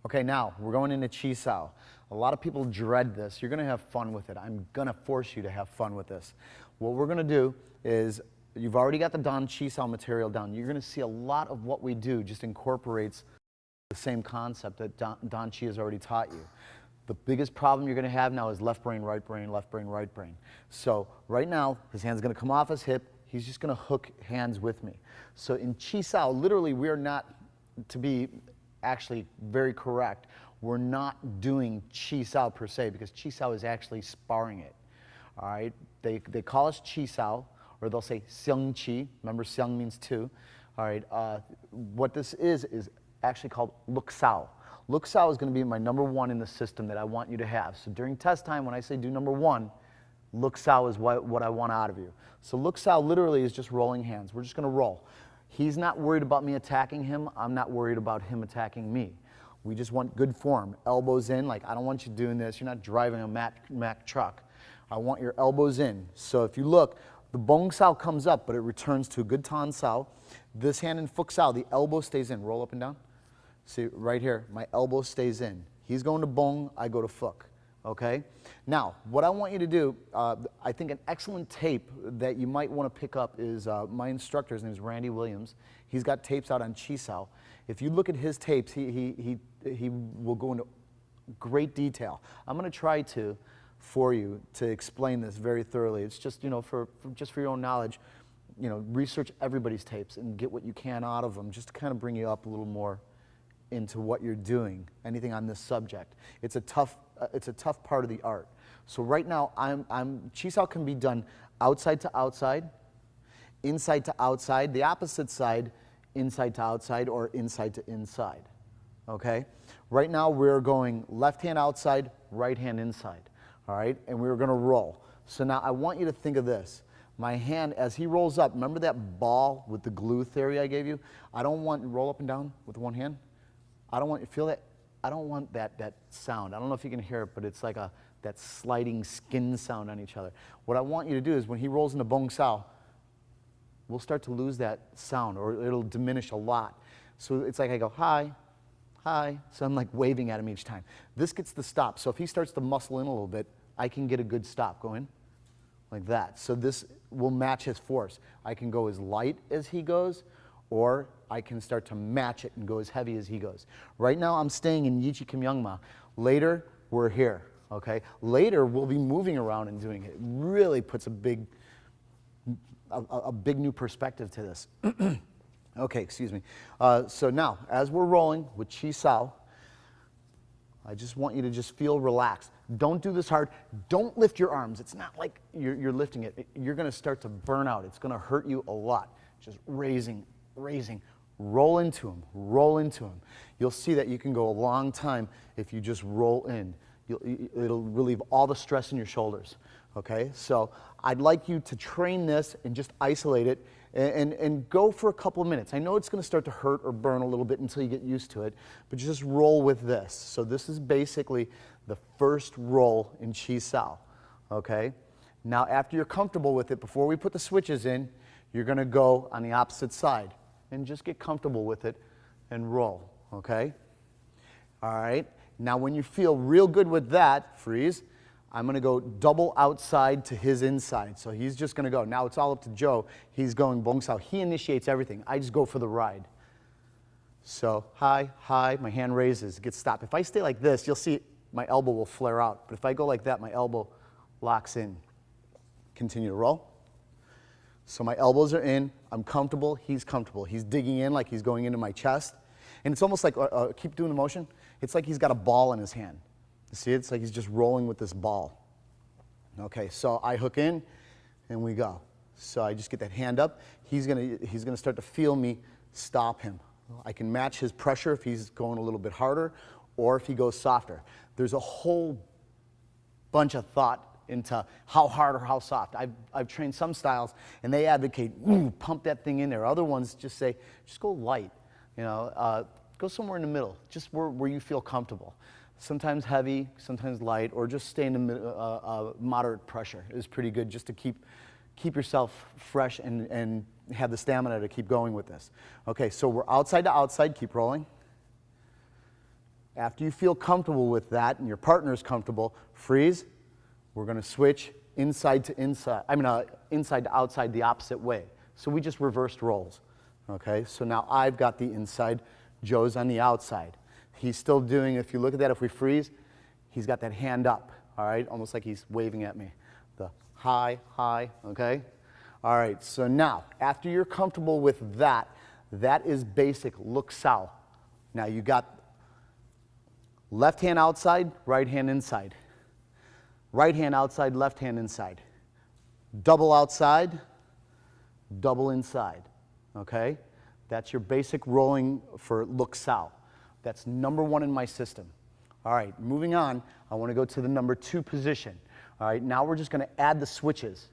Okay, now we're going into chi sao. A lot of people dread this. You're gonna have fun with it. I'm gonna force you to have fun with this. What we're gonna do is, you've already got the Dan chi sao material down. You're gonna see a lot of what we do just incorporates the same concept that Dan Chi has already taught you. The biggest problem you're gonna have now is left brain, right brain, left brain, right brain. So right now, his hand's gonna come off his hip. He's just gonna hook hands with me. So in chi sao, literally, we are not, to be actually very correct, we're not doing chi sao per se, because chi sao is actually sparring it. All right, they call us chi sao, or they'll say xiang chi. Remember, xiang means two. All right, what this is actually called luk sao. Luk sao is going to be my number one in the system that I want you to have. So during test time, when I say do number one, luk sao is what I want out of you. So luk sao literally is just rolling hands. We're just going to roll. He's not worried about me attacking him. I'm not worried about him attacking me. We just want good form. Elbows in, like I don't want you doing this. You're not driving a Mack truck. I want your elbows in. So if you look, the bong sao comes up, but it returns to a good tan sao. This hand in fuk sao, the elbow stays in. Roll up and down. See, right here, my elbow stays in. He's going to bong, I go to fuk. Okay? Now, what I want you to do, I think an excellent tape that you might want to pick up is my instructor, his name is Randy Williams. He's got tapes out on chi sao. If you look at his tapes, he will go into great detail. I'm going to try to, for you, to explain this very thoroughly. It's just, you know, just for your own knowledge, you know, research everybody's tapes and get what you can out of them, just to kind of bring you up a little more into what you're doing, anything on this subject. It's a tough part of the art. So right now, chi sao can be done outside to outside, inside to outside, the opposite side, inside to outside, or inside to inside. Okay? Right now, we're going left hand outside, right hand inside. All right? And we're going to roll. So now I want you to think of this. My hand, as he rolls up, remember that ball with the glue theory I gave you? I don't want roll up and down with one hand. I don't want you feel that. I don't want that sound. I don't know if you can hear it, but it's like that sliding skin sound on each other. What I want you to do is when he rolls into bong sao, we'll start to lose that sound, or it'll diminish a lot. So it's like I go, hi, hi. So I'm like waving at him each time. This gets the stop. So if he starts to muscle in a little bit, I can get a good stop going like that. So this will match his force. I can go as light as he goes, or I can start to match it and go as heavy as he goes. Right now, I'm staying in Yichi Kim Young Ma. Later, we're here, okay? Later, we'll be moving around and doing it. It really puts a big new perspective to this. Okay, excuse me. So now, as we're rolling with chi sao, I just want you to just feel relaxed. Don't do this hard. Don't lift your arms. It's not like you're lifting it. You're going to start to burn out. It's going to hurt you a lot. Just raising, roll into him, roll into him. You'll see that you can go a long time if you just roll in. It'll relieve all the stress in your shoulders, okay? So I'd like you to train this and just isolate it and go for a couple of minutes. I know it's gonna start to hurt or burn a little bit until you get used to it, but just roll with this. So this is basically the first roll in chi sao, okay? Now after you're comfortable with it, before we put the switches in, you're gonna go on the opposite side and just get comfortable with it and roll, okay? All right, now when you feel real good with that, freeze, I'm gonna go double outside to his inside. So he's just gonna go. Now it's all up to Joe. He's going bong sao. He initiates everything. I just go for the ride. So hi, hi, my hand raises, gets stopped. If I stay like this, you'll see my elbow will flare out. But if I go like that, my elbow locks in. Continue to roll. So my elbows are in, I'm comfortable, he's comfortable. He's digging in like he's going into my chest. And it's almost like, keep doing the motion, it's like he's got a ball in his hand. You see, it's like he's just rolling with this ball. Okay, so I hook in and we go. So I just get that hand up. He's gonna start to feel me stop him. I can match his pressure if he's going a little bit harder or if he goes softer. There's a whole bunch of thought into how hard or how soft. I've trained some styles and they advocate, pump that thing in there. Other ones just say, just go light, you know, go somewhere in the middle, just where you feel comfortable. Sometimes heavy, sometimes light, or just stay in the moderate pressure is pretty good just to keep yourself fresh and have the stamina to keep going with this. Okay, so we're outside to outside, keep rolling. After you feel comfortable with that and your partner is comfortable, freeze. We're going to switch inside to inside, inside to outside the opposite way. So we just reversed roles. Okay, so now I've got the inside, Joe's on the outside. He's still doing, if you look at that, if we freeze, he's got that hand up, all right, almost like he's waving at me. The hi, okay? All right, so now, after you're comfortable with that, that is basic look south. Now you got left hand outside, right hand inside. Right hand outside, left hand inside. Double outside, double inside, okay? That's your basic rolling for look south. That's number one in my system. All right, moving on, I want to go to the number 2 position. All right, now we're just going to add the switches.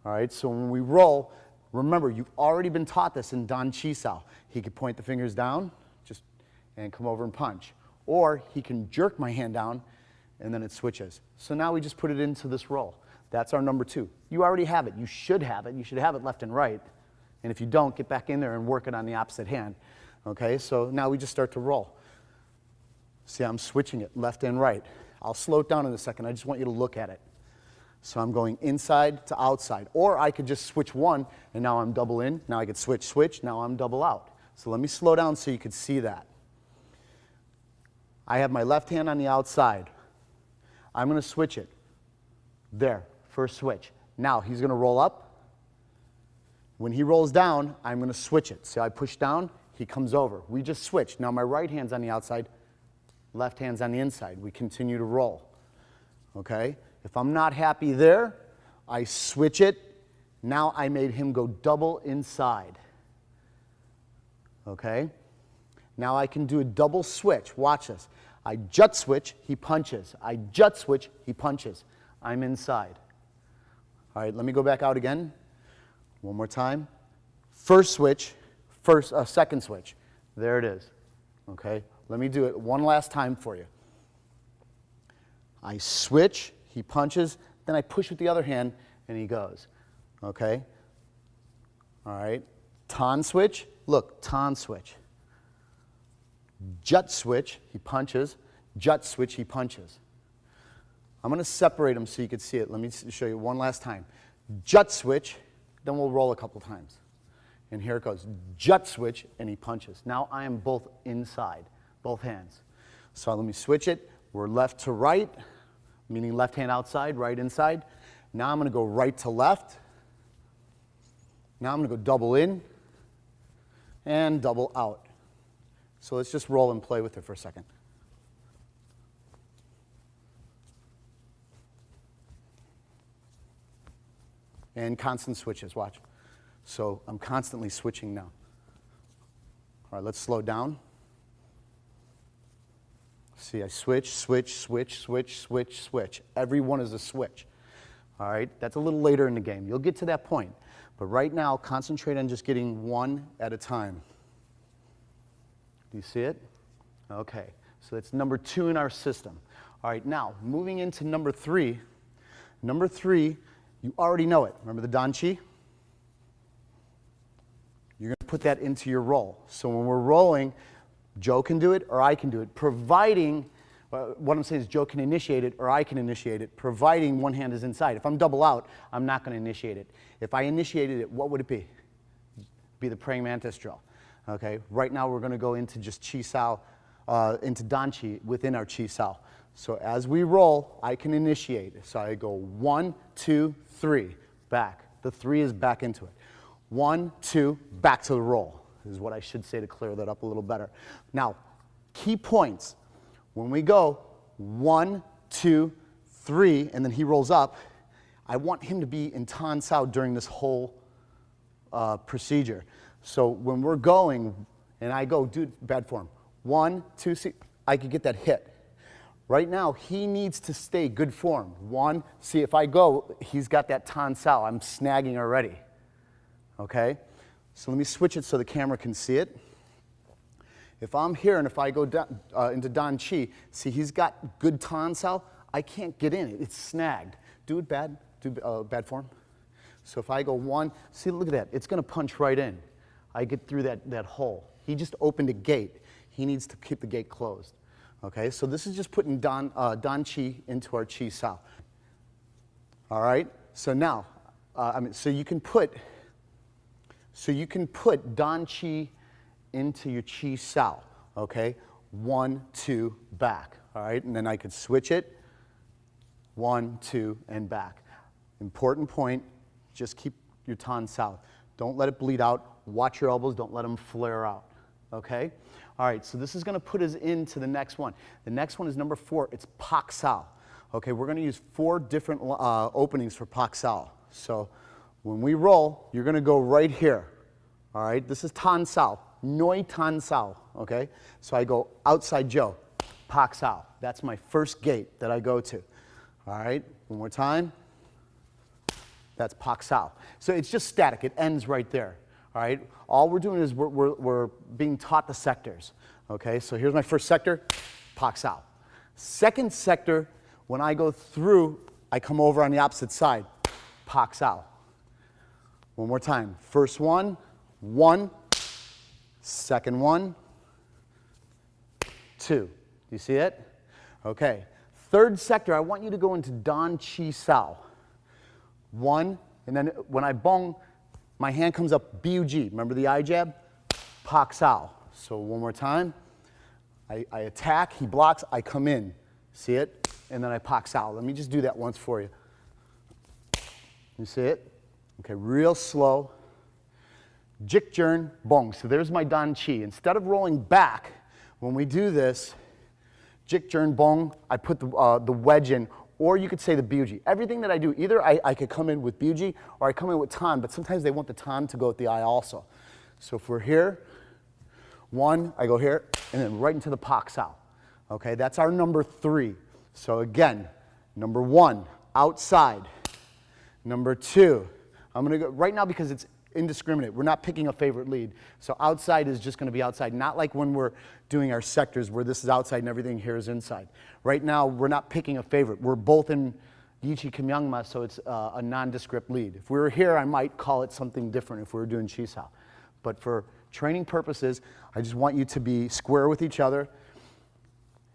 All right, so when we roll, remember, you've already been taught this in Dan Chi Sao. He could point the fingers down and come over and punch. Or he can jerk my hand down and then it switches. So now we just put it into this roll. That's our number 2. You already have it. You should have it. You should have it left and right. And if you don't, get back in there and work it on the opposite hand. Okay, so now we just start to roll. See, I'm switching it left and right. I'll slow it down in a second. I just want you to look at it. So I'm going inside to outside. Or I could just switch one, and now I'm double in. Now I could switch, now I'm double out. So let me slow down so you can see that. I have my left hand on the outside. I'm going to switch it. There, first switch. Now he's going to roll up. When he rolls down, I'm going to switch it. See, I push down, he comes over. We just switched. Now my right hand's on the outside, left hand's on the inside. We continue to roll. Okay? If I'm not happy there, I switch it. Now I made him go double inside. Okay? Now I can do a double switch. Watch this. I jut switch, he punches. I jut switch, he punches. I'm inside. All right, let me go back out again. One more time. First switch, second switch. There it is. Okay? Let me do it one last time for you. I switch, he punches, then I push with the other hand, and he goes. Okay? All right. Tan switch. Look, tan switch. Jut switch, he punches. Jut switch, he punches. I'm going to separate them so you can see it. Let me show you one last time. Jut switch, then we'll roll a couple times. And here it goes. Jut switch, and he punches. Now I am both inside, both hands. So let me switch it. We're left to right, meaning left hand outside, right inside. Now I'm going to go right to left. Now I'm going to go double in and double out. So let's just roll and play with it for a second. And constant switches, watch. So I'm constantly switching now. All right, let's slow down. See, I switch, switch, switch, switch, switch, switch. Every one is a switch. All right, that's a little later in the game. You'll get to that point. But right now, concentrate on just getting one at a time. Do you see it? Okay, so that's number 2 in our system. All right, now, moving into number 3. Number 3, you already know it. Remember the Dan Chi? You're going to put that into your roll. So when we're rolling, Joe can do it or I can do it, providing, what I'm saying is Joe can initiate it or I can initiate it, providing one hand is inside. If I'm double out, I'm not going to initiate it. If I initiated it, what would it be? Be the praying mantis drill. Okay, right now we're going to go into just Chi Sao, into Dan Chi within our Chi Sao. So as we roll, I can initiate. So I go 1, 2, 3, back. The 3 is back into it. 1, 2, back to the roll is what I should say to clear that up a little better. Now, key points. When we go 1, 2, 3, and then he rolls up, I want him to be in Tan Sao during this whole procedure. So when we're going, and I go, dude, bad form. 1, 2, 3, I could get that hit. Right now, he needs to stay good form. 1, see, if I go, he's got that Tan Sao. I'm snagging already. Okay? So let me switch it so the camera can see it. If I'm here and if I go down, into Dan Chi, see, he's got good Tan Sao. I can't get in it. It's snagged. Do it bad. Do bad form. So if I go 1, see, look at that. It's going to punch right in. I get through that hole. He just opened a gate. He needs to keep the gate closed. Okay, so this is just putting Dan Chi into our Chi Sao. All right, so now, so you can put Dan Chi into your Chi Sao, okay? 1, 2, back, all right? And then I could switch it, 1, 2, and back. Important point, just keep your Tan Sao. Don't let it bleed out. Watch your elbows, don't let them flare out, okay? All right, so this is gonna put us into the next one. The next one is number 4, it's Pak Sao. Okay, we're gonna use 4 different openings for Pak Sao. So when we roll, you're gonna go right here, all right? This is Tan Sao, Noi Tan Sao, okay? So I go outside Joe, Pak Sao. That's my first gate that I go to, all right? One more time. That's Pak Sao. So it's just static, it ends right there, all right? All we're doing is we're being taught the sectors, okay? So here's my first sector, Pak Sao. Second sector, when I go through, I come over on the opposite side, Pak Sao. One more time. First one, 1. Second one, 2. Do you see it? Okay. Third sector, I want you to go into Dan Chi Sao. 1, and then when I bong, my hand comes up, BUG. Remember the eye jab? Pak Sao. So one more time. I attack, he blocks, I come in. See it? And then I Pak Sao. Let me just do that once for you. You see it? Okay, real slow. Jik Jern, bong. So there's my Dan Chi. Instead of rolling back, when we do this, Jik Jern, bong, I put the wedge in, or you could say the BUG. Everything that I do, either I could come in with BUG or I come in with Tan, but sometimes they want the Tan to go with the eye also. So if we're here, 1, I go here, and then right into the Pak Sao. Okay, that's our number 3. So again, number 1, outside. Number 2, I'm gonna go, right now because it's indiscriminate, we're not picking a favorite lead. So outside is just gonna be outside, not like when we're doing our sectors where this is outside and everything here is inside. Right now, we're not picking a favorite. We're both in Yichi Kimyangma, so it's a nondescript lead. If we were here, I might call it something different if we were doing Chi Sao. But for training purposes, I just want you to be square with each other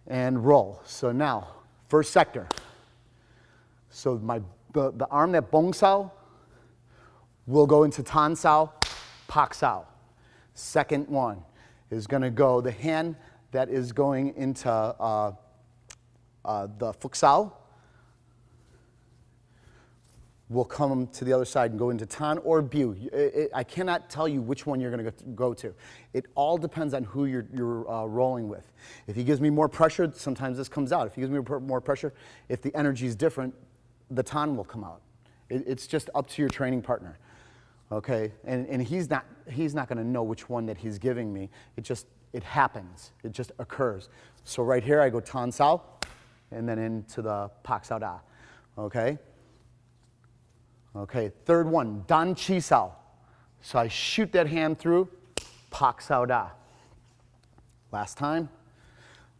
and roll. So now, first sector. So the arm that bong sao will go into Tan Sao, Pak Sao. Second one is going to go, the hand that is going into the Fuk Sao will come to the other side and go into Tan or Bu. I cannot tell you which one you're going to go to. It all depends on who you're rolling with. If he gives me more pressure, sometimes this comes out. If he gives me more pressure, if the energy is different, the Tan will come out. It's just up to your training partner. Okay, and he's not going to know which one that he's giving me. It happens. It just occurs. So right here, I go Tan Sao, and then into the Pak Sao Da. Okay. Okay. Third one, Dan Chi Sao. So I shoot that hand through, Pak Sao Da. Last time,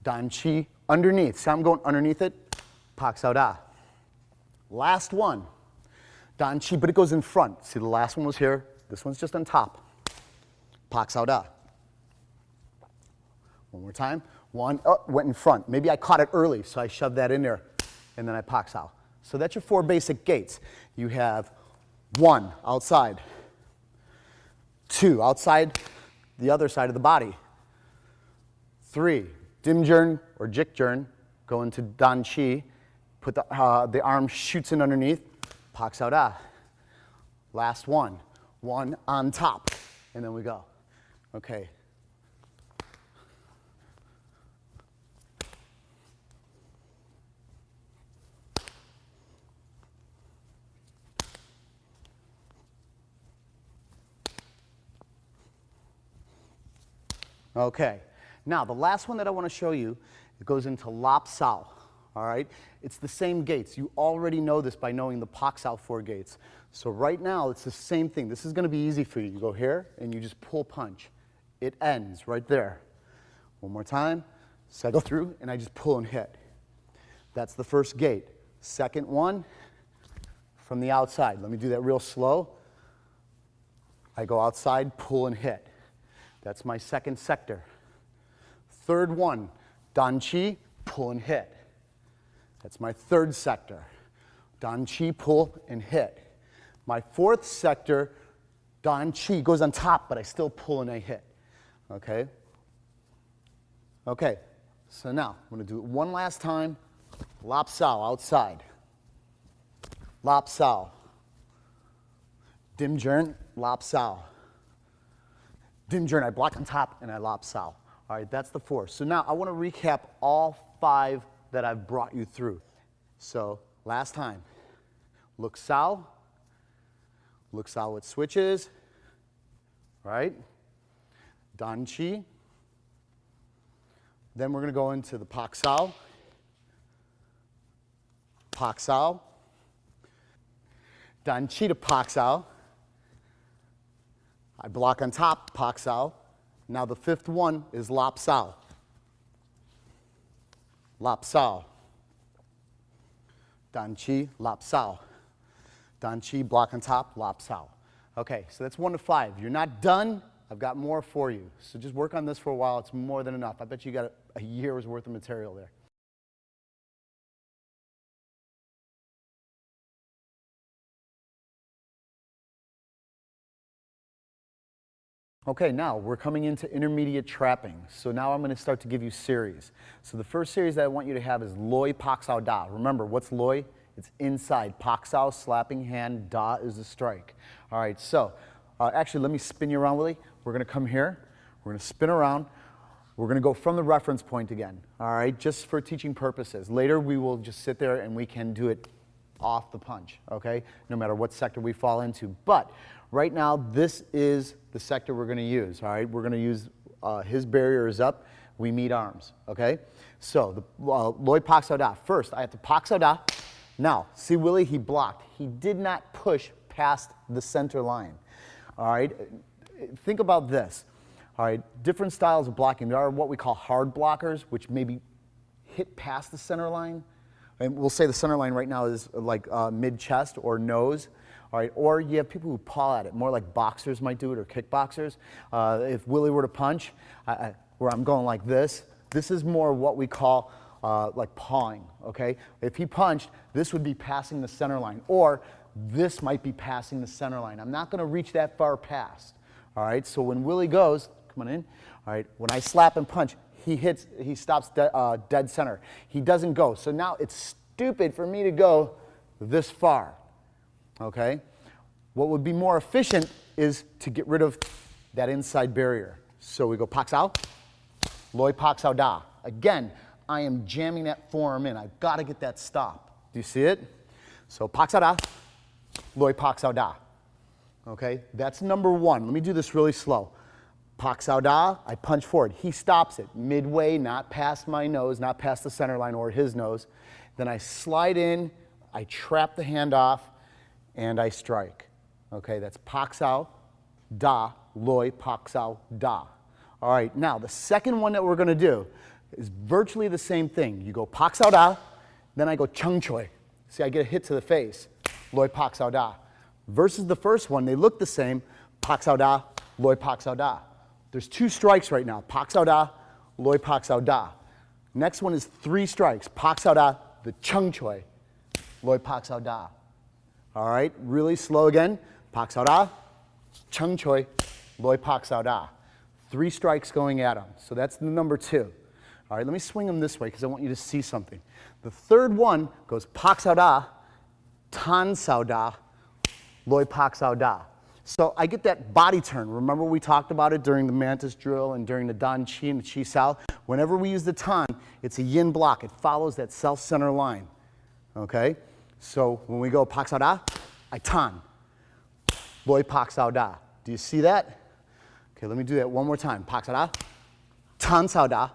Dan Chi underneath. So I'm going underneath it, Pak Sao Da. Last one. Dan Chi, but it goes in front. See, the last one was here. This one's just on top. Pak Sao Da. One more time. 1, went in front. Maybe I caught it early, so I shoved that in there, and then I Pak Sao. So that's your 4 basic gates. You have 1, outside. 2, outside the other side of the body. 3, Dim Jern or Jik Jern, go into Dan Chi. Put the arm shoots in underneath. Pak Sao Da. Last one. 1 on top. And then we go. Okay. Okay. Now, the last one that I want to show you, it goes into Lap Sao. All right? It's the same gates. You already know this by knowing the Pak Sao 4 gates. So right now, it's the same thing. This is going to be easy for you. You go here, and you just pull punch. It ends right there. One more time. So I go through, and I just pull and hit. That's the first gate. Second one, from the outside. Let me do that real slow. I go outside, pull and hit. That's my second sector. Third one, Dan Chi, pull and hit. That's my third sector. Dan Chi, pull and hit. My fourth sector, Dan Chi goes on top, but I still pull and I hit. Okay? Okay, so now I'm going to do it one last time. Lap Sao outside. Lap Sao. Dim Jern, Lap Sao. Dim Jern, I block on top and I Lap Sao. All right, that's the 4. So now I want to recap all 5 that I've brought you through. So last time, look Sao with switches, right? Dan Chi. Then we're going to go into the Pak Sao, Dan Chi to Pak Sao. I block on top, Pak Sao. Now the 5th one is Lap Sao. Lap Sao. Dan Chi, Lap Sao. Dan Chi, block on top, Lap Sao. Okay, so that's 1 to 5. You're not done. I've got more for you. So just work on this for a while. It's more than enough. I bet you got a year's worth of material there. Okay, now we're coming into intermediate trapping. So now I'm going to start to give you series. So the first series that I want you to have is Loi Pak Sao Da. Remember, what's Loi? It's inside. Pak Sao, slapping hand, Da is the strike. All right, so actually let me spin you around, Willie. We're going to come here. We're going to spin around. We're going to go from the reference point again, all right, just for teaching purposes. Later we will just sit there and we can do it off the punch, okay, no matter what sector we fall into. But right now, this is the sector we're going to use, all right? We're going to use his barrier is up. We meet arms, okay? So the Loi Pak Sao Da. First, I have to Pak Sao Da. Now, see Willie, he blocked. He did not push past the center line, all right? Think about this, all right? Different styles of blocking. There are what we call hard blockers, which maybe hit past the center line. And we'll say the center line right now is like mid-chest or nose. All right, or you have people who paw at it, more like boxers might do it or kickboxers. If Willie were to punch, where I'm going like this is more what we call like pawing, okay? If he punched, this would be passing the center line, or this might be passing the center line. I'm not gonna reach that far past, all right? So when Willie goes, come on in, all right, when I slap and punch, he stops dead center. He doesn't go, so now it's stupid for me to go this far. Okay? What would be more efficient is to get rid of that inside barrier. So we go Pak Sao, Loi Pak Sao Da. Again, I am jamming that forearm in. I've got to get that stop. Do you see it? So Pak Sao Da, Loi Pak Sao Da. Okay? That's number 1. Let me do this really slow. Pak Sao Da, I punch forward. He stops it midway, not past my nose, not past the center line or his nose. Then I slide in, I trap the hand off, and I strike. Okay, that's Pak Sao Da, Loi Pak Sao Da. All right, now the second one that we're going to do is virtually the same thing. You go Pak Sao Da, then I go Chung Choi. See, I get a hit to the face, Loi Pak Sao Da. Versus the first one, they look the same, Pak Sao Da, Loi Pak Sao Da. There's 2 strikes right now, Pak Sao Da, Loi Pak Sao Da. Next one is 3 strikes, Pak Sao Da, the Chung Choi, Loi Pak Sao Da. All right, really slow again. Pak Sao Da, Chung Choi, Loi Pak Sao Da. 3 strikes going at him. So that's the number 2. All right, let me swing him this way because I want you to see something. The third one goes Pak Sao Da, Tan Sao Da, Loi Pak Sao Da. So I get that body turn. Remember we talked about it during the Mantis drill and during the Dan Chi and the Chi Sao. Whenever we use the Tan, it's a yin block. It follows that self-center line. Okay? So when we go Pak Sao Da, I Tan. Loi Pak Sao Da. Do you see that? Okay, let me do that one more time. Pak Sao Da, Tan Sao Da,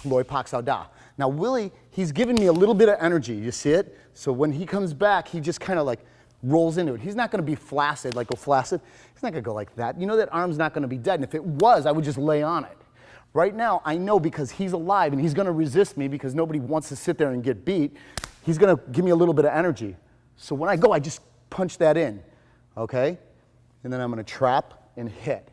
Loi Pak Sao Da. Now Willie, he's giving me a little bit of energy. You see it? So when he comes back, he just kind of like rolls into it. He's not going to be flaccid, like go flaccid. He's not going to go like that. You know that arm's not going to be dead. And if it was, I would just lay on it. Right now, I know because he's alive and he's going to resist me because nobody wants to sit there and get beat. He's going to give me a little bit of energy. So when I go, I just punch that in, okay? And then I'm going to trap and hit.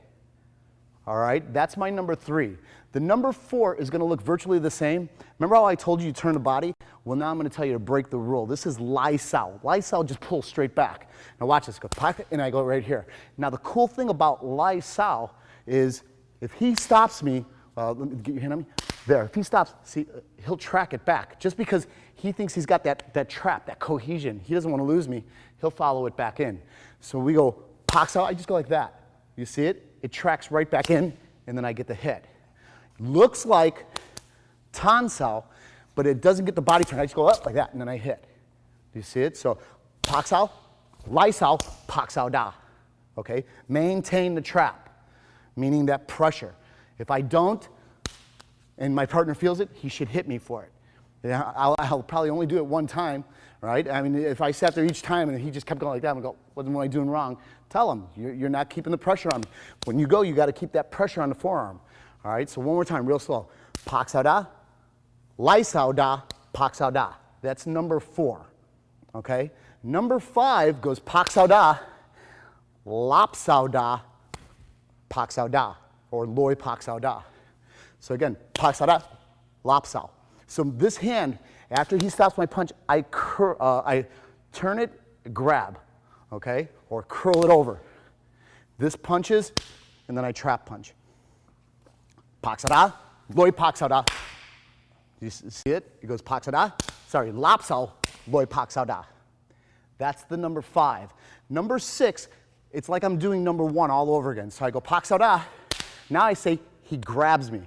All right, that's my number 3. The number 4 is going to look virtually the same. Remember how I told you turn the body? Well, now I'm going to tell you to break the rule. This is Lai Sao. Lai Sao just pulls straight back. Now watch this. Go pocket, and I go right here. Now the cool thing about Lai Sao is if he stops me, let me get your hand on me. There. If he stops, see, he'll track it back. Just because he thinks he's got that trap, that cohesion, he doesn't want to lose me, he'll follow it back in. So we go Pak Sao. I just go like that. You see it? It tracks right back in, and then I get the hit. Looks like Tan Sao, but it doesn't get the body turn. I just go up like that, and then I hit. Do you see it? So Pak Sao, Lai Sao, Pak Sao Da. Okay? Maintain the trap, meaning that pressure. If I don't, and my partner feels it, he should hit me for it. I'll probably only do it one time, right? I mean, if I sat there each time and he just kept going like that, I'm going to go, what am I doing wrong? Tell him, you're not keeping the pressure on me. When you go, you got to keep that pressure on the forearm. All right, so one more time, real slow. Pak Sao Da, Lai Sao Da, Pak Sao Da. That's number 4, okay? Number 5 goes Pak Sao Da, Lap Sao Da, Pak Sao Da, or Loi Pak Sao Da. So again, Pak Sao Da, Lap Sao. So this hand, after he stops my punch, I turn it, grab, okay? Or curl it over. This punches, and then I trap punch. Pak Sao Da, Loi Pak Sao Da. You see it? It goes Pak Sao Da, sorry, Lap Sao, Loi Pak Sao Da. That's the number 5. Number 6, it's like I'm doing number 1 all over again. So I go Pak Sao Da. Now I say he grabs me.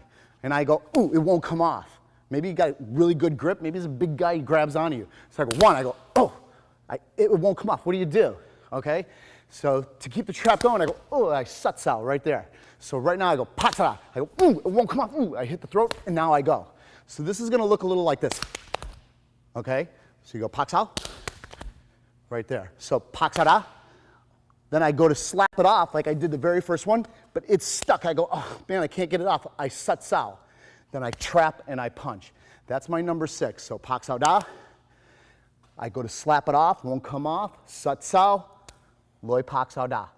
And I go, ooh, it won't come off. Maybe you got a really good grip. Maybe he's a big guy, he grabs onto you. So I go 1, I go, oh, it won't come off. What do you do? Okay? So to keep the trap going, I go, oh, I sut sao right there. So right now I go, Pak Sao Da. I go, ooh, it won't come off. Ooh, I hit the throat, and now I go. So this is going to look a little like this. Okay? So you go Pak Sao, right there. So Pak Sao Da. Then I go to slap it off like I did the very first one, but it's stuck. I go, oh, man, I can't get it off. I sut sao. Then I trap and I punch. That's my number 6. So Pak Sao Da. I go to slap it off, won't come off. Sut sao, Loi Pak Sao Da.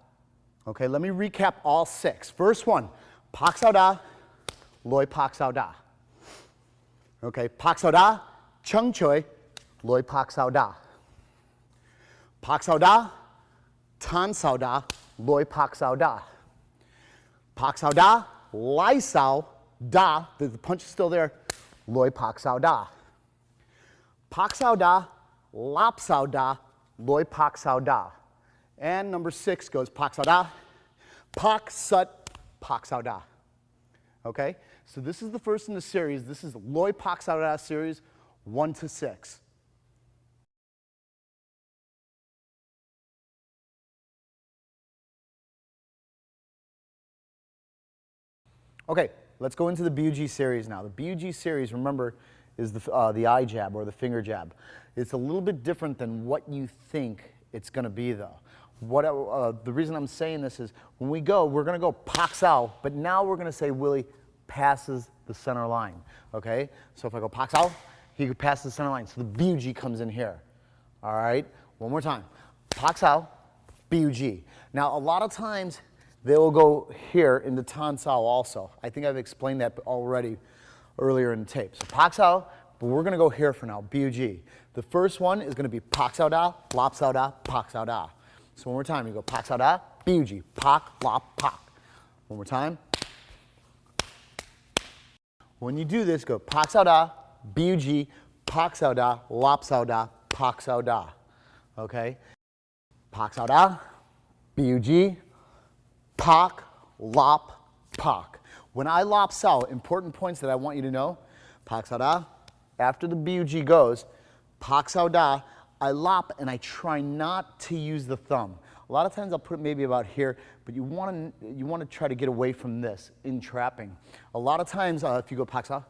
Okay, let me recap all 6. First one, Pak Sao Da, Loi Pak Sao Da. Okay, Pak Sao Da, Chung Choi, Loi Pak Sao Da. Pak Sao Da, Tan Sao Da, Loi Pak Sao Da. Pak Sao Da, Lai Sao Da, the punch is still there, Loi Pak Sao Da. Pak Sao Da, Lap Sao Da, Loi Pak Sao Da. And number 6 goes Pak Sao Da, Pak Sut, Pak Sao Da. Okay, so this is the first in the series. This is the Loi Pak Sao Da series 1 to 6. Okay, let's go into the BUG series now. The BUG series, remember, is the eye jab or the finger jab. It's a little bit different than what you think it's going to be, though. The reason I'm saying this is when we go, we're going to go Pak Sao, but now we're going to say Willie passes the center line. Okay? So if I go Pak Sao, he could pass the center line. So the BUG comes in here. All right? One more time. Pak Sao, BUG. Now, a lot of times, they will go here into Tan Sao also. I think I've explained that already earlier in the tape. So Pak Sao, but we're going to go here for now, BUG. The first one is going to be Pak Sao Da, Lap Sao Da, Pak Sao Da. So one more time, you go Pak Sao Da, BUG, Pak, Lap, Pak. One more time. When you do this, go Pak Sao Da, BUG, Pak Sao Da, Lap Sao Da, Pak Sao Da. Okay? Pak Sao Da, BUG, Pak, Lap, Pak. When I lap sao, important points that I want you to know. Pak Sao Da. After the BUG goes, Pak Sao Da, I lap and I try not to use the thumb. A lot of times I'll put it maybe about here, but you want to try to get away from this in trapping. A lot of times if you go Pak Sao,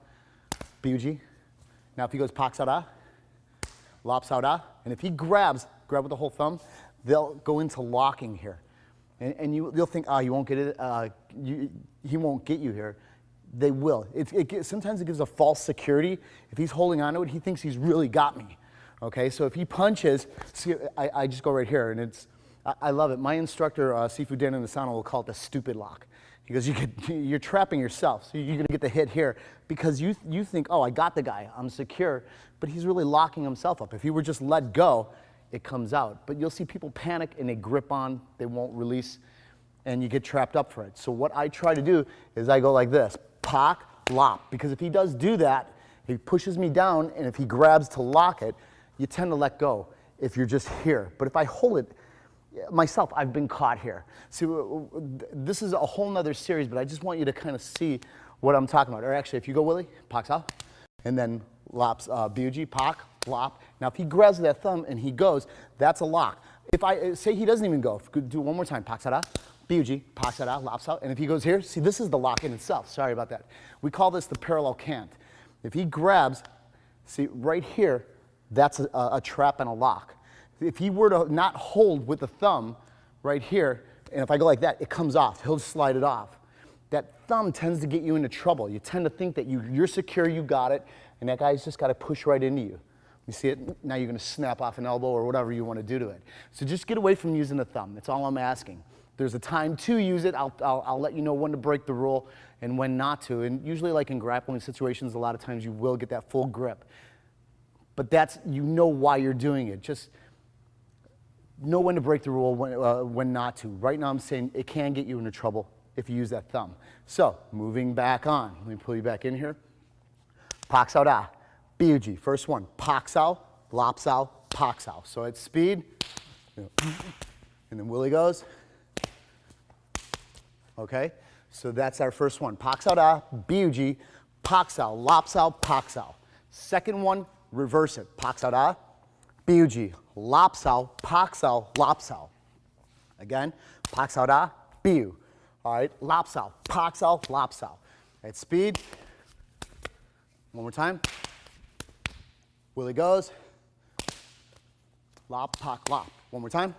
BUG. Now if he goes Pak Sao Da, Lap Sao Da, and if he grab with the whole thumb, they'll go into locking here. And you'll think, you won't get it, he won't get you here. They will. Sometimes it gives a false security. If he's holding on to it, he thinks he's really got me. Okay, so if he punches, see, I just go right here, and I love it. My instructor, Sifu Dan in the sauna, will call it the stupid lock. He goes, you're trapping yourself, so you're going to get the hit here because you think, oh, I got the guy, I'm secure, but he's really locking himself up. If he were just let go, it comes out. But you'll see people panic and they grip on, they won't release, and you get trapped up for it. So what I try to do is I go like this, pak, lop, because if he does do that, he pushes me down, and if he grabs to lock it, you tend to let go if you're just here. But if I hold it, myself, I've been caught here. So this is a whole nother series, but I just want you to kind of see what I'm talking about. Or actually, if you go Willie, paks out, and then lops, Buji, pak, lop. Now if he grabs that thumb and he goes, that's a lock. If I say he doesn't even go, do it one more time, paks out, Buji, paks out, lops out. And if he goes here, see, this is the lock in itself. Sorry about that. We call this the parallel cant. If he grabs, see, right here, that's a trap and a lock. If he were to not hold with the thumb right here, and if I go like that, it comes off. He'll slide it off. That thumb tends to get you into trouble. You tend to think that you're secure, you got it, and that guy's just got to push right into you. You see it? Now you're going to snap off an elbow or whatever you want to do to it. So just get away from using the thumb. That's all I'm asking. There's a time to use it. I'll let you know when to break the rule and when not to. And usually, like in grappling situations, a lot of times you will get that full grip. But that's, you know why you're doing it. Just know when to break the rule, when not to. Right now I'm saying it can get you into trouble if you use that thumb. So, moving back on. Let me pull you back in here. Paksao da, Biuji. First one, Paksao, Lopsao, Paksao. So at speed, and then Willie goes. Okay, so that's our first one. Paksao da, Biuji, Paksao, Lopsao, Paksao. Second one, reverse it. Paksao da, Biuji, Lopsao, Paksao, Lopsao. Again, Paksao da, Biu. All right, Lopsao, Paksao, Lopsao. At speed. One more time. Willie goes. Lop, pak, lop. One more time.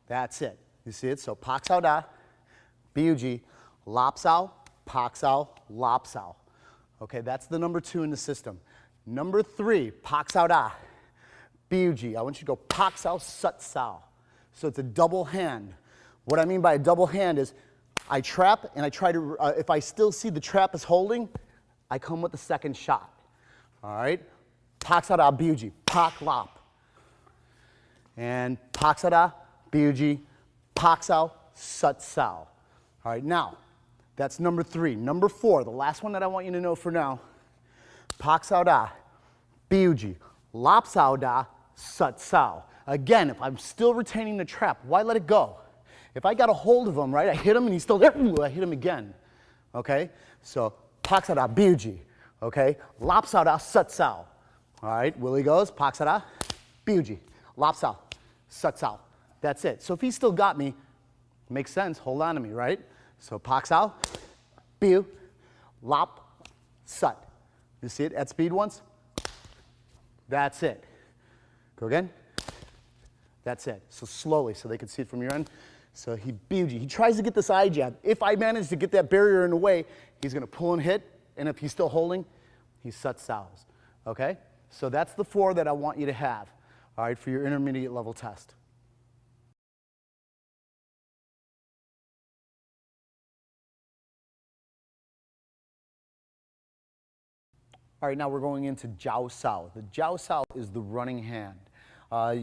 That's it. You see it? So Paksao da, Biuji, Lopsao, Paksao, Lopsao. Okay, that's the number 2 in the system. Number 3, Paksao da, Biuji. I want you to go Paksao, Sutsao. So it's a double hand. What I mean by a double hand is I trap and I try to, if I still see the trap is holding, I come with the second shot. All right? Paksao da, Biuji, pak, lop. And Paksao da, Biuji, Paksao, Sutsao. All right, now, that's number 3. Number 4, the last one that I want you to know for now, Paksao da, Biuji, Lopsao da, Sutsao. Again, if I'm still retaining the trap, why let it go? If I got a hold of him, right, I hit him and he's still there, ooh, I hit him again. Okay? So, Paksao da, Biuji. Okay? Lopsao da, Sutsao. All right, Willie goes, Paksao da, Biuji, Lopsao, Sutsao. That's it. So if he's still got me, makes sense, hold on to me, right? So Paksao, Biu, Lop, Sut. You see it at speed once? That's it. Go again. That's it. So slowly, so they can see it from your end. So he Biuji. He tries to get this eye jab. If I manage to get that barrier in the way, he's going to pull and hit. And if he's still holding, he Sutsaos. Okay? So that's the 4 that I want you to have, all right, for your intermediate level test. All right, now we're going into Jiao Sao. The Jiao Sao is the running hand.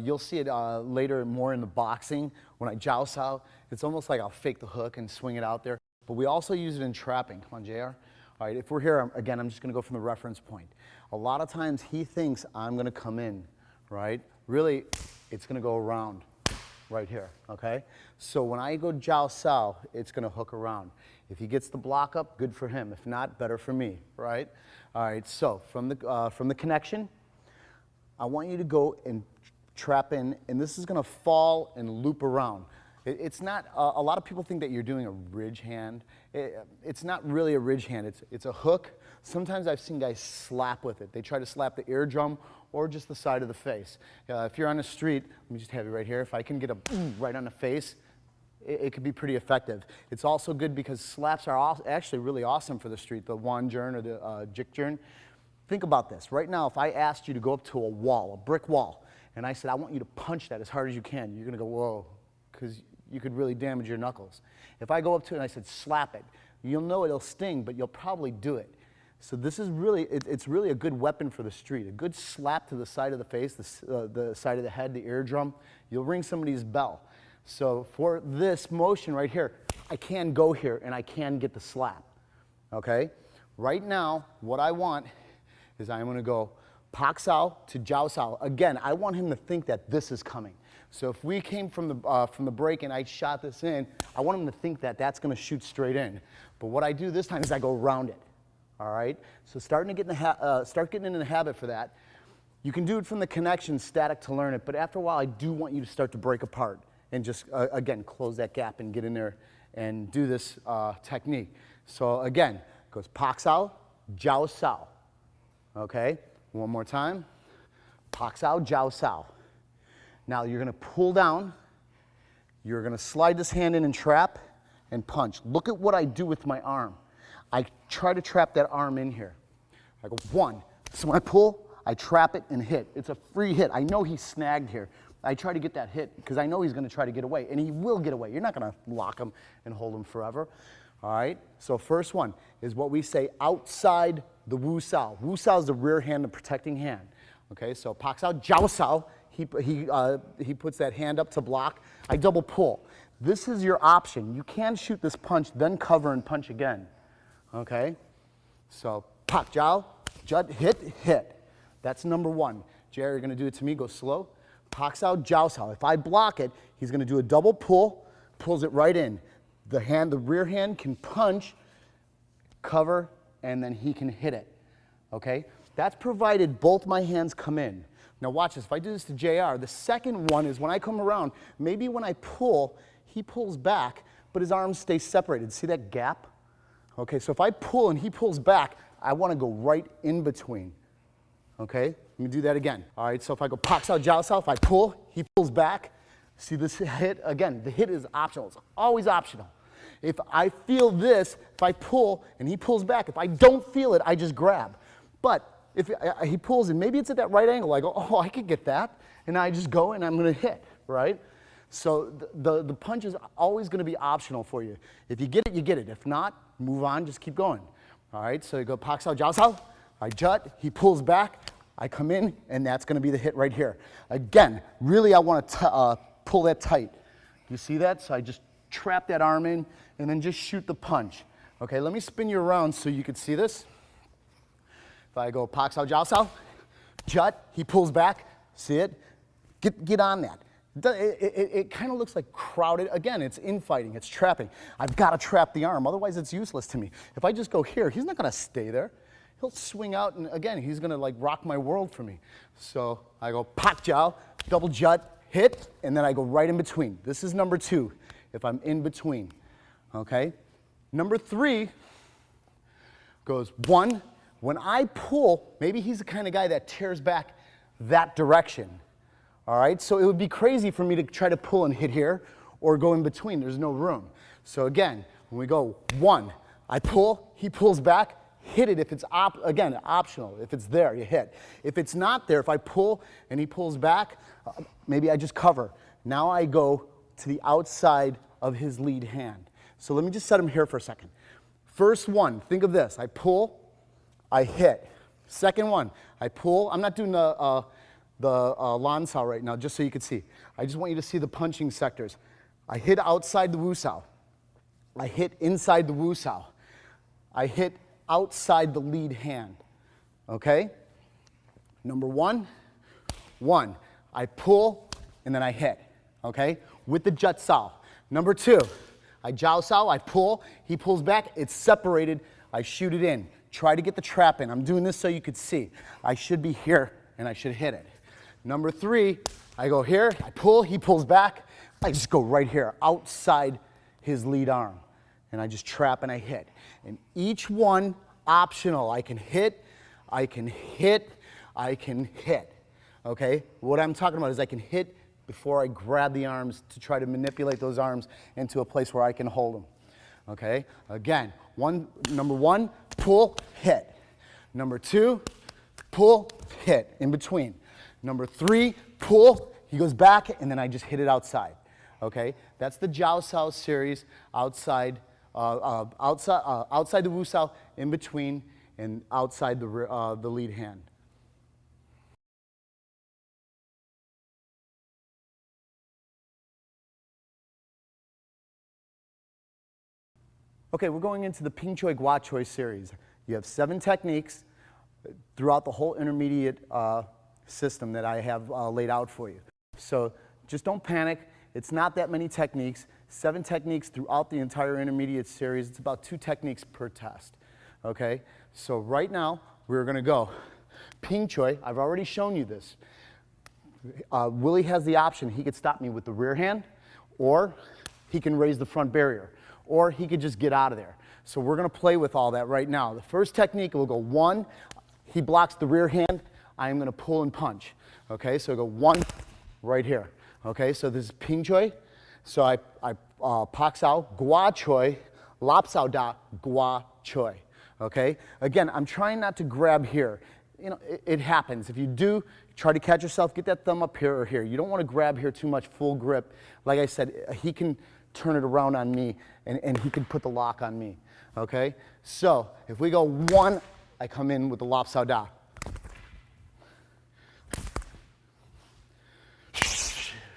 You'll see it later more in the boxing. When I Jiao Sao, it's almost like I'll fake the hook and swing it out there. But we also use it in trapping. Come on, JR. All right, if we're here, again, I'm just going to go from the reference point. A lot of times he thinks I'm going to come in, right? Really, it's going to go around right here, okay? So when I go Jiao Sao, it's going to hook around. If he gets the block up, good for him. If not, better for me, right? All right, so from the connection, I want you to go and trap in, and this is going to fall and loop around. It's not, a lot of people think that you're doing a ridge hand. It's not really a ridge hand, it's a hook. Sometimes I've seen guys slap with it. They try to slap the eardrum or just the side of the face. If you're on the street, let me just have you right here. If I can get a boom right on the face, it could be pretty effective. It's also good because slaps are actually really awesome for the street, the wanjern or the jikjern. Think about this. Right now, if I asked you to go up to a wall, a brick wall, and I said, I want you to punch that as hard as you can. You're going to go, whoa, because you could really damage your knuckles. If I go up to it and I said, slap it, you'll know it'll sting, but you'll probably do it. So this is really, it's really a good weapon for the street. A good slap to the side of the face, the side of the head, the eardrum, you'll ring somebody's bell. So for this motion right here, I can go here and I can get the slap, okay? Right now, what I want is I'm going to go pak sao to jiao sao. Again, I want him to think that this is coming. So if we came from the break and I shot this in, I want him to think that that's going to shoot straight in. But what I do this time is I go around it. All right? So start getting in the habit for that. You can do it from the connection static to learn it, but after a while I do want you to start to break apart and just, again, close that gap and get in there and do this technique. So again, it goes pak sao, jiao sao. Okay? One more time. Pak sao, jiao sao. Now you're going to pull down, you're going to slide this hand in and trap and punch. Look at what I do with my arm. I try to trap that arm in here. I go one. So when I pull, I trap it and hit. It's a free hit. I know he's snagged here. I try to get that hit because I know he's going to try to get away, and he will get away. You're not going to lock him and hold him forever. All right? So first one is what we say outside the wu sao. Wu sao is the rear hand, the protecting hand. Okay? So pak sao, jiao sao. He puts that hand up to block. I double pull. This is your option. You can shoot this punch, then cover and punch again. Okay? So pak jiao, jut, hit, hit. That's number one. Jerry, you're going to do it to me. Go slow. Pak sao, jiao sao. If I block it, he's going to do a double pull, pulls it right in. The rear hand can punch, cover, and then he can hit it. Okay? That's provided both my hands come in. Now watch this. If I do this to JR, the second one is when I come around, maybe when I pull, he pulls back, but his arms stay separated. See that gap? Okay, so if I pull and he pulls back, I want to go right in between. Okay, let me do that again. All right, so if I go pak sao, jiao sao, if I pull, he pulls back. See this hit? Again, the hit is optional. It's always optional. If I feel this, if I pull and he pulls back, if I don't feel it, I just grab. But if he pulls and maybe it's at that right angle, I go, oh, I could get that. And I just go and I'm going to hit, right? So the punch is always going to be optional for you. If you get it, you get it. If not, move on, just keep going. All right, so you go pak sao, jiao sao. I jut, he pulls back, I come in, and that's going to be the hit right here. Again, really I want to pull that tight. You see that? So I just trap that arm in and then just shoot the punch. Okay, let me spin you around so you can see this. If I go pak sao, jiao sao, jut, he pulls back, see it? Get on that. It kind of looks like crowded. Again, it's infighting, it's trapping. I've got to trap the arm, otherwise it's useless to me. If I just go here, he's not going to stay there. He'll swing out, and again, he's going to like rock my world for me. So I go pak jiao, double jut, hit, and then I go right in between. This is number two, if I'm in between. Okay? Number three goes one. When I pull, maybe he's the kind of guy that tears back that direction. All right, so it would be crazy for me to try to pull and hit here or go in between. There's no room. So again, when we go one, I pull, he pulls back, hit it if it's, again, optional. If it's there, you hit. If it's not there, if I pull and he pulls back, maybe I just cover. Now I go to the outside of his lead hand. So let me just set him here for a second. First one, think of this. I pull, I hit. Second one, I pull. I'm not doing the lan sao right now, just so you can see. I just want you to see the punching sectors. I hit outside the wu sao. I hit inside the wu sao. I hit outside the lead hand. Okay? Number one. I pull, and then I hit. Okay? With the jut sao. Number two, I jiao sao, I pull, he pulls back, it's separated, I shoot it in. Try to get the trap in. I'm doing this so you could see. I should be here, and I should hit it. Number three, I go here, I pull, he pulls back, I just go right here, outside his lead arm. And I just trap and I hit. And each one optional. I can hit, I can hit, I can hit. Okay? What I'm talking about is I can hit before I grab the arms to try to manipulate those arms into a place where I can hold them. Okay? Again, number one, pull, hit. Number two, pull, hit, in between. Number three, pull, he goes back, and then I just hit it outside. Okay, that's the Jiao Sao series, outside the Wu Sao, in between, and outside the lead hand. Okay, we're going into the Ping Choi Gua Choi series. You have 7 techniques throughout the whole intermediate system that I have laid out for you. So just don't panic. It's not that many techniques. 7 techniques throughout the entire intermediate series. It's about 2 techniques per test. Okay, so right now we're going to go Ping Choi. I've already shown you this. Willie has the option. He could stop me with the rear hand, or he can raise the front barrier, or he could just get out of there. So we're going to play with all that right now. The first technique, we'll go 1. He blocks the rear hand. I am going to pull and punch. Okay, so go 1 right here. Okay, so this is Ping Choi. So I Pak Sao, Gua Choi, Lap Sao Da, Gua Choi. Okay, again, I'm trying not to grab here. You know, it happens. If you do, try to catch yourself, get that thumb up here or here. You don't want to grab here too much, full grip. Like I said, he can turn it around on me, and he can put the lock on me. Okay, so if we go 1, I come in with the Lap Sao Da.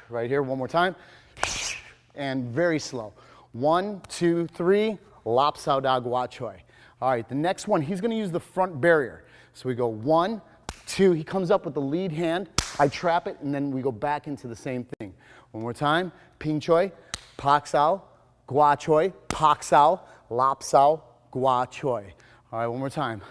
Right here, one more time, and very slow. 1, 2, 3, Lap Sao Da Gua Choi. All right, the next one, he's going to use the front barrier. So we go 1, 2, he comes up with the lead hand, I trap it, and then we go back into the same thing. One more time, Ping Choi, Pak Sao, Gua Choi, Pak Sao, Lap Sao, Gua Choi. All right, one more time.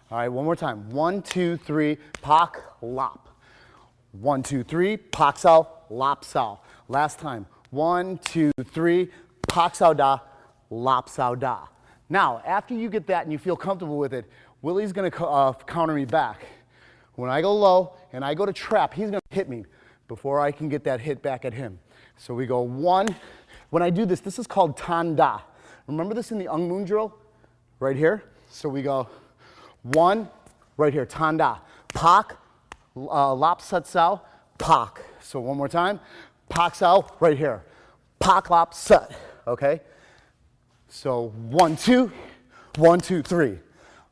All right, one more time. 1, 2, 3, Pak, Lap. 1, 2, 3, Pak Sao, Lap Sao. Last time. 1, 2, 3, Pak Sao Da, Lap Sao Da. Now, after you get that and you feel comfortable with it, Willie's going to counter me back. When I go low and I go to trap, he's going to hit me before I can get that hit back at him. So we go 1. When I do this, this is called Tan Da. Remember this in the Ung Moon drill? Right here? So we go 1, right here, Tan Da. Pak, Lap Sat Sao, Pak. So one more time. Pak Sao, right here. Pak, Lap Sat. Okay? So 1, 2, 1, 2, 3.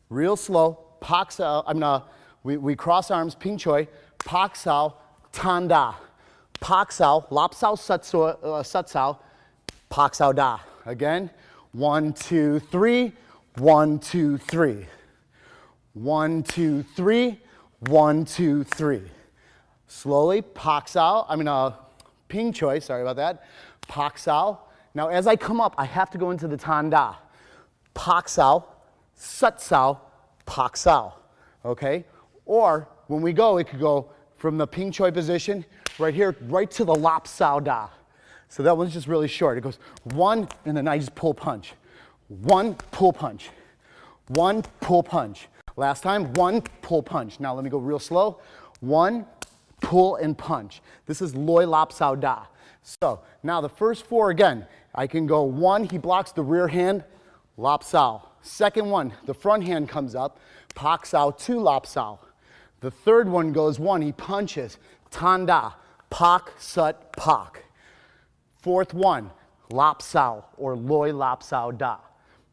Real slow. Pak Sao, we cross arms, Ping Choi. Pak Sao, Tan Da. Pak Sao, Lap Sao, Sat Sao, Pak Sao Da. Again. 1, 2, 3. 1, 2, 3. 1, 2, 3. 1, 2, 3. Slowly, Pak Sao, Ping Choi, sorry about that. Pak Sao. Now as I come up, I have to go into the Tan Da. Pak Sao, Sat Sao, Pak Sao. Okay? Or when we go, it could go from the Ping Choi position right here, right to the Lap Sao Da. So that one's just really short. It goes 1, and then I just pull punch. 1, pull punch. 1, pull punch. Last time, 1, pull punch. Now let me go real slow. 1, pull and punch. This is Loi Lap Sao Da. So now the first 4 again, I can go 1, he blocks the rear hand, Lap Sao. Second one, the front hand comes up, Pak Sao, 2 Lap Sao. The third one goes 1, he punches, Tan Da, Pak, Sut, Pak. Fourth one, Lap Sao, or Loi Lap Sao Da.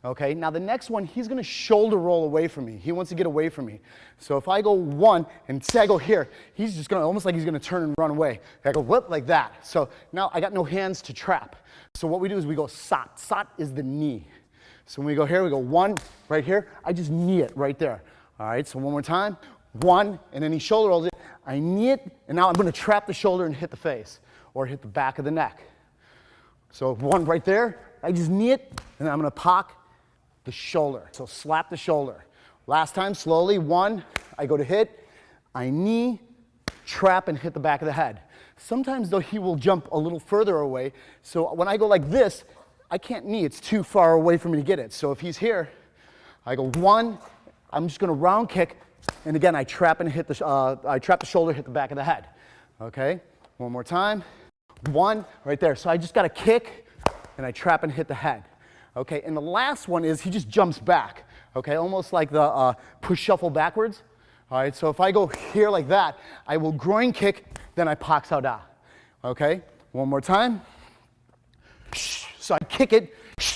Okay, now the next one, he's going to shoulder roll away from me. He wants to get away from me. So if I go 1 and say I go here, he's just going to, almost like he's going to turn and run away. I go whoop like that. So now I got no hands to trap. So what we do is we go Sat. Sat is the knee. So when we go here, we go 1 right here. I just knee it right there. All right, so one more time. 1, and then he shoulder rolls it. I knee it, and now I'm going to trap the shoulder and hit the face or hit the back of the neck. So 1 right there. I just knee it, and then I'm going to Pak the shoulder. So slap the shoulder. Last time, slowly, 1, I go to hit, I knee, trap, and hit the back of the head. Sometimes, though, he will jump a little further away. So when I go like this, I can't knee. It's too far away for me to get it. So if he's here, I go 1, I'm just going to round kick, and again, I trap and hit I trap the shoulder, hit the back of the head. Okay? One more time. 1, right there. So I just got to kick, and I trap and hit the head. Okay, and the last one is he just jumps back. Okay, almost like the push shuffle backwards. All right, so if I go here like that, I will groin kick, then I pak sao da. Okay, one more time. So I kick it,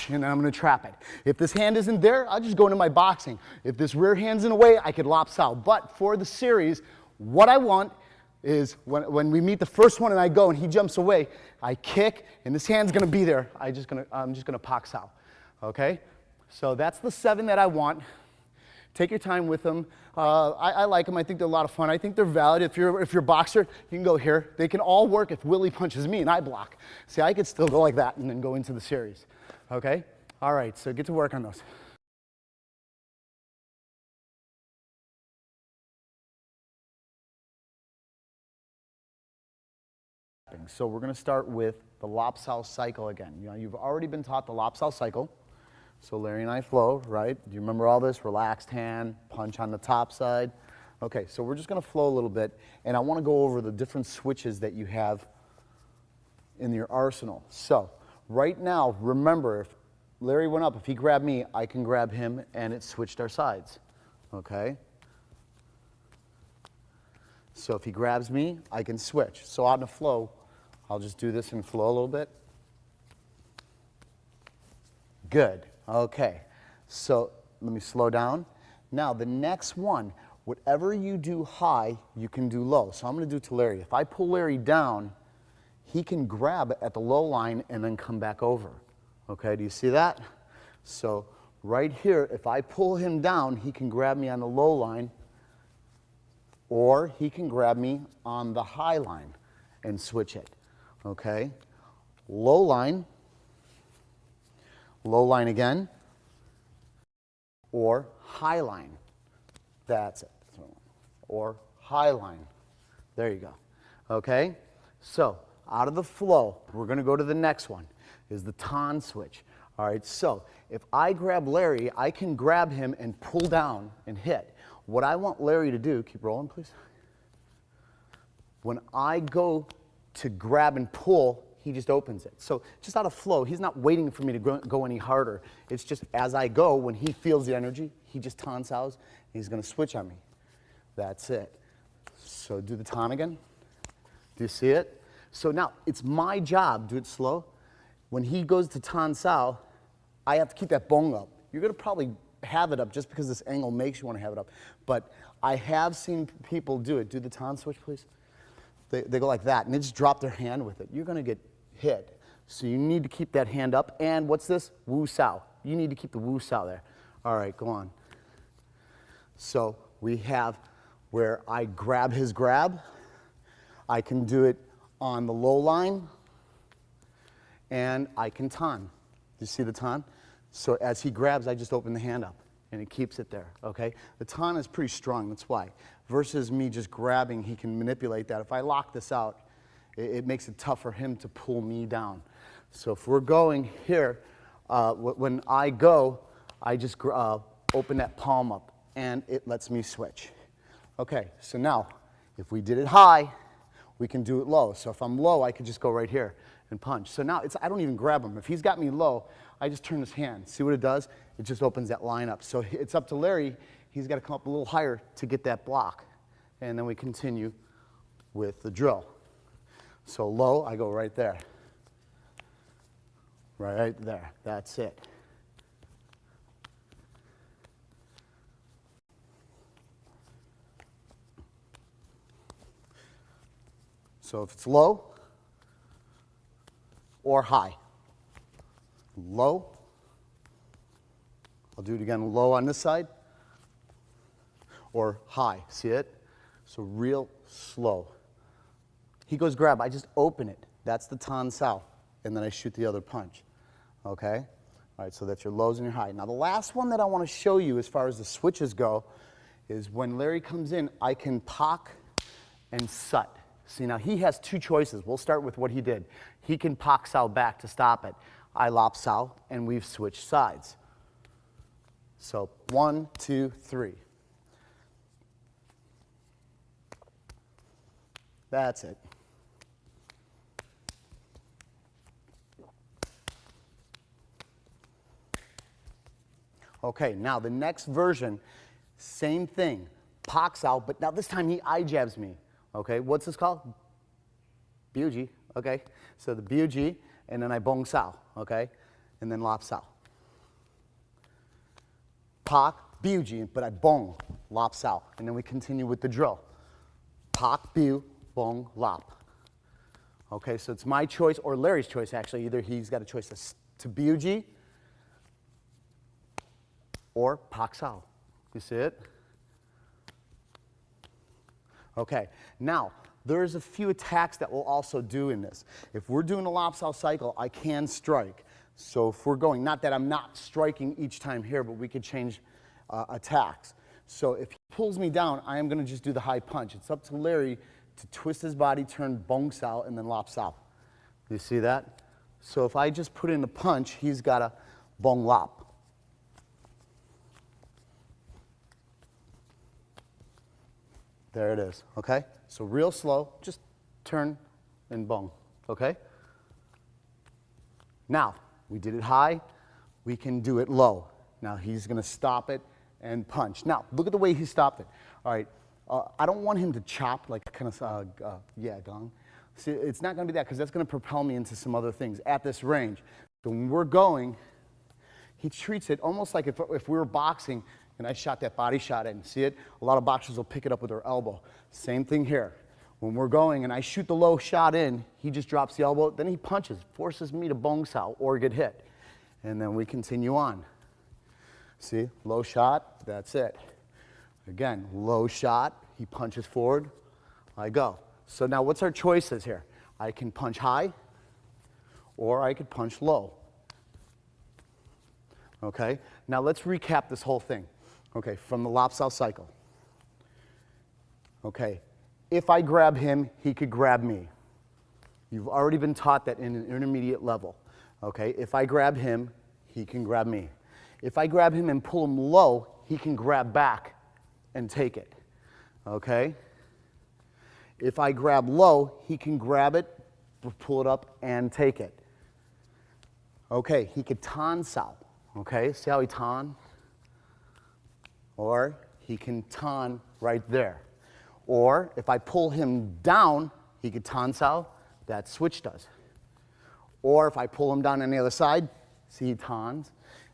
and then I'm going to trap it. If this hand isn't there, I'll just go into my boxing. If this rear hand's in the way, I could lop sao. But for the series, what I want is when we meet the first one and I go and he jumps away, I kick, and this hand's going to be there. I'm just going to pak sao. Okay? So that's the 7 that I want. Take your time with them. I like them. I think they're a lot of fun. I think they're valid. If you're a boxer, you can go here. They can all work if Willie punches me and I block. See, I could still go like that and then go into the series. Okay? All right, so get to work on those. So we're going to start with the lop sao cycle again. You know, you've already been taught the lop sao cycle. So Larry and I flow, right? Do you remember all this? Relaxed hand, punch on the top side. Okay, so we're just going to flow a little bit, and I want to go over the different switches that you have in your arsenal. So right now, remember, if Larry went up, if he grabbed me, I can grab him, and it switched our sides. Okay? So if he grabs me, I can switch. So out in the flow, I'll just do this and flow a little bit. Good. Okay. So let me slow down. Now the next one, whatever you do high, you can do low. So I'm going to do to Larry. If I pull Larry down, he can grab at the low line and then come back over. Okay, do you see that? So right here, if I pull him down, he can grab me on the low line, or he can grab me on the high line and switch it. Okay? Low line again, or high line. That's it. Or high line. There you go. Okay? So, out of the flow, we're going to go to the next one, is the ton switch. All right, so if I grab Larry, I can grab him and pull down and hit. What I want Larry to do, keep rolling please. When I go to grab and pull, he just opens it. So just out of flow, he's not waiting for me to go any harder. It's just as I go, when he feels the energy, he just ton sows, and he's going to switch on me. That's it. So do the ton again. Do you see it? So now it's my job, do it slow. When he goes to ton sao, I have to keep that bong up. You're going to probably have it up just because this angle makes you want to have it up. But I have seen people do it. Do the ton switch, please. They go like that, and they just drop their hand with it. You're going to get hit. So you need to keep that hand up. And what's this? Wu sao. You need to keep the wu sao there. All right, go on. So we have where I grab his grab. I can do it on the low line, and I can ton. Do you see the ton? So as he grabs, I just open the hand up, and it keeps it there, okay? The ton is pretty strong, that's why. Versus me just grabbing, he can manipulate that. If I lock this out, it makes it tough for him to pull me down. So if we're going here, when I go, I just open that palm up, and it lets me switch. Okay, so now, if we did it high, we can do it low. So if I'm low, I can just go right here and punch. So now I don't even grab him. If he's got me low, I just turn his hand. See what it does? It just opens that line up. So it's up to Larry. He's got to come up a little higher to get that block. And then we continue with the drill. So low, I go right there. Right there. That's it. So if it's low or high, low, I'll do it again, low on this side, or high, see it? So real slow. He goes grab, I just open it. That's the ton sao, and then I shoot the other punch, okay? All right, so that's your lows and your high. Now the last one that I want to show you as far as the switches go is when Larry comes in, I can pak and sut. See, now he has two choices. We'll start with what he did. He can pak sao back to stop it. I lop sao, and we've switched sides. So 1, 2, 3. That's it. Okay, now the next version, same thing, pox out, but now this time he eye jabs me. Okay, what's this called? Biuji, okay. So the biuji, and then I bong sao, okay, and then lop sao. Pak, biuji, but I bong, lop sao, and then we continue with the drill. Pak, biu, bong, lop. Okay, so it's my choice or Larry's choice actually. Either he's got a choice to biuji or pak sao. You see it? Okay, now there's a few attacks that we'll also do in this. If we're doing a lop sao cycle, I can strike. So if we're going, not that I'm not striking each time here, but we could change attacks. So if he pulls me down, I am going to just do the high punch. It's up to Larry to twist his body, turn bong sao, and then lop sao. You see that? So if I just put in the punch, he's got a bong lop. There it is, okay? So real slow, just turn and bong, okay? Now, we did it high, we can do it low. Now he's gonna stop it and punch. Now, look at the way he stopped it. All right, I don't want him to chop like kind of, yeah, gong. See, it's not gonna be that because that's gonna propel me into some other things at this range. So when we're going, he treats it almost like if we were boxing and I shot that body shot in. See it? A lot of boxers will pick it up with their elbow. Same thing here. When we're going and I shoot the low shot in, he just drops the elbow, then he punches, forces me to bong sao or get hit. And then we continue on. See, low shot, that's it. Again, low shot, he punches forward, I go. So now what's our choices here? I can punch high or I could punch low. Okay, now let's recap this whole thing. Okay, from the lop sao cycle. Okay, if I grab him, he could grab me. You've already been taught that in an intermediate level. Okay, if I grab him, he can grab me. If I grab him and pull him low, he can grab back and take it. Okay? If I grab low, he can grab it, pull it up, and take it. Okay, he could tan sao. Okay, see how he tan? Or he can tan right there. Or if I pull him down, he could tan sao, that switch does. Or if I pull him down on the other side, see he tans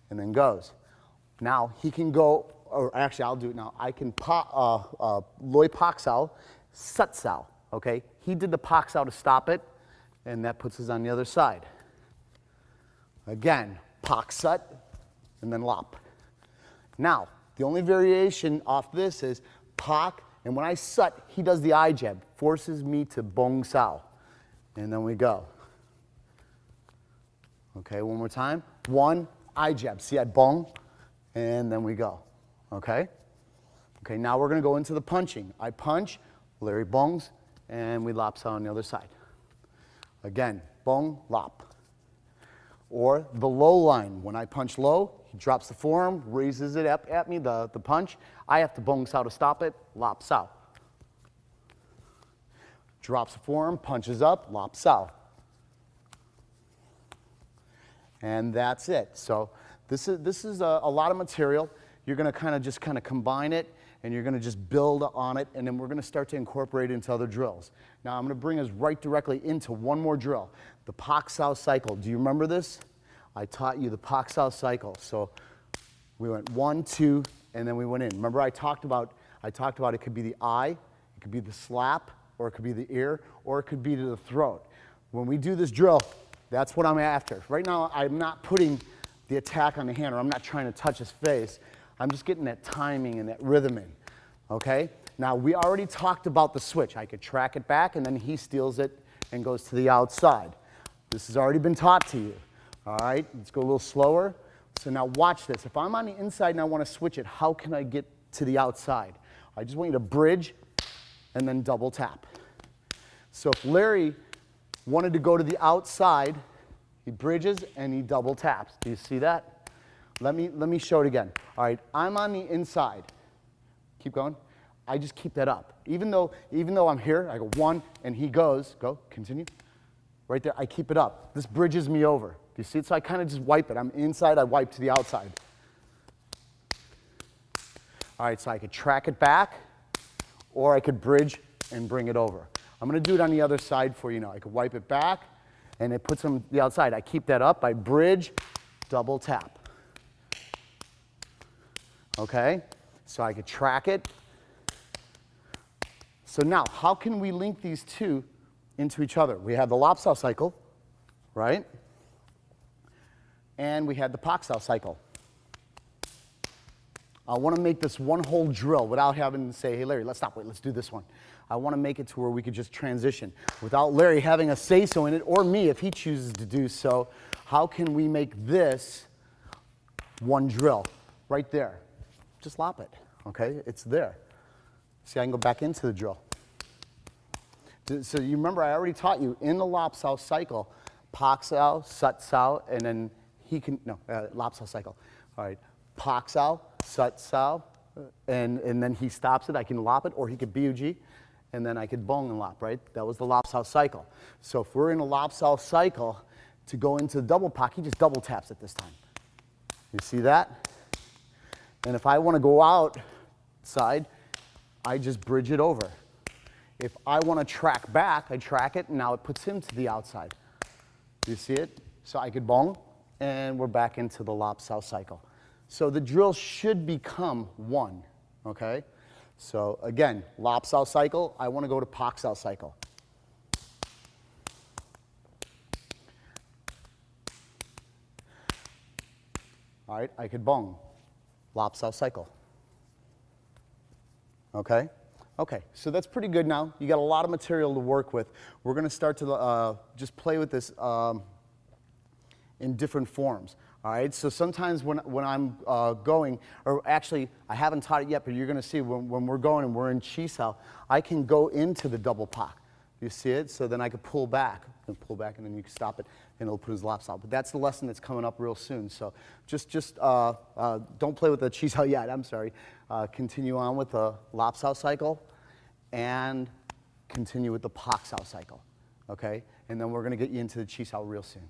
and then goes. Now he can go, or actually I'll do it now. I can loi pak sao, sut sao, okay? He did the pak sao to stop it, and that puts us on the other side. Again, pak sut, and then lop. Now, the only variation off this is pak, and when I sut, he does the eye jab, forces me to bong sao, and then we go. Okay, one more time. One, eye jab. See, I bong, and then we go. Okay? Okay, now we're going to go into the punching. I punch, Larry bongs, and we lop sao on the other side. Again, bong, lop. Or the low line. When I punch low, he drops the forearm, raises it up at me, the punch. I have to bong sao to stop it, lop sao. Drops the forearm, punches up, lop sao. And that's it. So this is a lot of material. You're going to just combine it, and you're going to just build on it, and then we're going to start to incorporate it into other drills. Now I'm going to bring us right directly into one more drill, the pak sao cycle. Do you remember this? I taught you the pak sao cycle. So we went 1, 2, and then we went in. Remember I talked about it could be the eye, it could be the slap, or it could be the ear, or it could be to the throat. When we do this drill, that's what I'm after. Right now, I'm not putting the attack on the hand, or I'm not trying to touch his face. I'm just getting that timing and that rhythm in, okay? Now, we already talked about the switch. I could track it back, and then he steals it and goes to the outside. This has already been taught to you, all right? Let's go a little slower. So now watch this. If I'm on the inside and I want to switch it, how can I get to the outside? I just want you to bridge and then double tap. So if Larry wanted to go to the outside, he bridges and he double taps. Do you see that? Let me show it again. All right, I'm on the inside. Keep going. I just keep that up. Even though I'm here, I go 1 and he goes, go, continue. Right there, I keep it up. This bridges me over. Do you see it? So I kind of just wipe it. I'm inside, I wipe to the outside. All right, so I could track it back, or I could bridge and bring it over. I'm going to do it on the other side for you now. I could wipe it back, and it puts them on the outside. I keep that up, I bridge, double tap. Okay, so I could track it. So now, how can we link these two into each other? We have the lop-style cycle, right? And we had the pak-style cycle. I want to make this one whole drill without having to say, hey, Larry, let's stop. Wait, let's do this one. I want to make it to where we could just transition without Larry having a say-so in it, or me if he chooses to do so. How can we make this one drill right there? Just lop it, okay? It's there. See, I can go back into the drill. So you remember I already taught you in the lop-style cycle, pak-style, sut-style, and then he can, no, lop-style cycle. All right, pak-style, sut-style, and then he stops it. I can lop it, or he could BUG, and then I could bong and lop, right? That was the lop-style cycle. So if we're in a lop-style cycle, to go into the double pak, he just double taps it this time. You see that? And if I want to go outside, I just bridge it over. If I want to track back, I track it, and now it puts him to the outside. You see it? So I could bong, and we're back into the lop-style cycle. So the drill should become one, okay? So again, lop-style cycle, I want to go to pak-style cycle. All right, I could bong, lop-style cycle. Okay? Okay, so that's pretty good now. You got a lot of material to work with. We're going to start to just play with this in different forms. All right, so sometimes when I'm going, or actually I haven't taught it yet, but you're going to see when we're going and we're in Chisao, I can go into the double pak. You see it? So then I could pull back, and then you can stop it, and it'll put his laps out. But that's the lesson that's coming up real soon. So just don't play with the Chisao yet. I'm sorry. Continue on with the lop-style cycle, and continue with the pak-style cycle. Okay, and then we're going to get you into the Chisao real soon.